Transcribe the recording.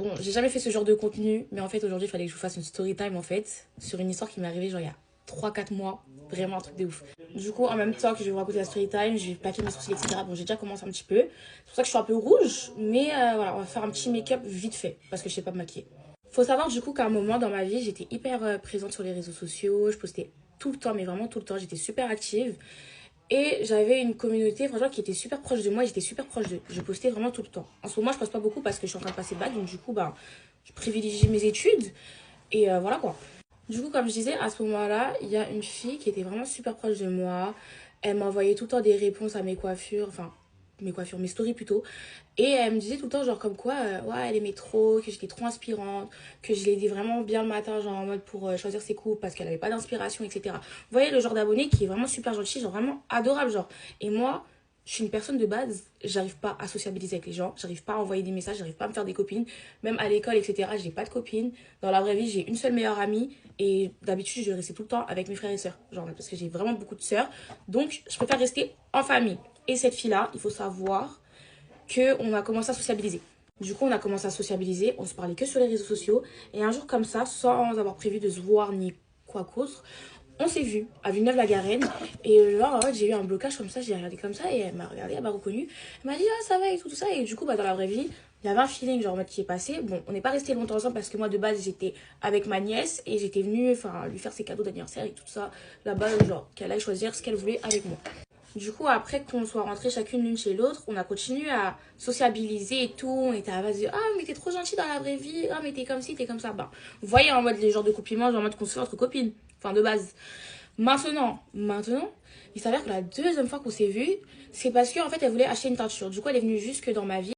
Bon, j'ai jamais fait ce genre de contenu, mais en fait aujourd'hui il fallait que je vous fasse une story time en fait, sur une histoire qui m'est arrivée genre il y a 3 4 mois, vraiment un truc de ouf. Du coup en même temps que je vais vous raconter la story time, je vais paquer mes sourcils etc. Bon j'ai déjà commencé un petit peu, c'est pour ça que je suis un peu rouge, mais voilà on va faire un petit make-up vite fait, parce que je sais pas me maquiller. Faut savoir du coup qu'à un moment dans ma vie j'étais hyper présente sur les réseaux sociaux, je postais tout le temps, mais vraiment tout le temps, j'étais super active. Et j'avais une communauté, franchement, qui était super proche de moi et j'étais super proche d'eux. Je postais vraiment tout le temps. En ce moment, je poste pas beaucoup parce que je suis en train de passer bac, donc du coup, ben, je privilégie mes études. Et voilà quoi. Du coup, comme je disais, à ce moment-là, il y a une fille qui était vraiment super proche de moi. Elle m'envoyait tout le temps des réponses à mes coiffures, enfin, mes coiffures, mes stories plutôt. Et elle me disait tout le temps, genre, comme quoi, ouais, elle aimait trop, que j'étais trop inspirante, que je l'aidais vraiment bien le matin, genre, en mode pour choisir ses coupes parce qu'elle avait pas d'inspiration, etc. Vous voyez, le genre d'abonné qui est vraiment super gentil, genre, vraiment adorable, genre. Et moi, je suis une personne de base, j'arrive pas à sociabiliser avec les gens, j'arrive pas à envoyer des messages, j'arrive pas à me faire des copines. Même à l'école, etc., j'ai pas de copines. Dans la vraie vie, j'ai une seule meilleure amie. Et d'habitude, je restais tout le temps avec mes frères et sœurs. Genre, parce que j'ai vraiment beaucoup de sœurs. Donc, je préfère rester en famille. Et cette fille-là, il faut savoir qu'on a commencé à sociabiliser. Du coup, on a commencé à sociabiliser, on se parlait que sur les réseaux sociaux. Et un jour comme ça, sans avoir prévu de se voir ni quoi qu'autre, on s'est vu à Villeneuve-la-Garenne. Et là, en fait, j'ai eu un blocage comme ça, j'ai regardé comme ça. Et elle m'a regardé, elle m'a reconnu. Elle m'a dit, ah, ça va et tout ça. Et du coup, bah, dans la vraie vie, il y avait un feeling genre en mode qui est passé. Bon, on n'est pas resté longtemps ensemble parce que moi, de base, j'étais avec ma nièce. Et j'étais venue lui faire ses cadeaux d'anniversaire et tout ça. Là-bas, genre, qu'elle aille choisir ce qu'elle voulait avec moi. Du coup, après qu'on soit rentrées chacune l'une chez l'autre, on a continué à sociabiliser et tout. On était à base de ah, mais t'es trop gentille dans la vraie vie. Ah, mais t'es comme ci, t'es comme ça. Bah, vous voyez en mode les genres de compliments, genre en mode qu'on se fait entre copines. Enfin, de base. Maintenant, il s'avère que la deuxième fois qu'on s'est vu, c'est parce qu'en fait, elle voulait acheter une teinture. Du coup, elle est venue jusque dans ma vie.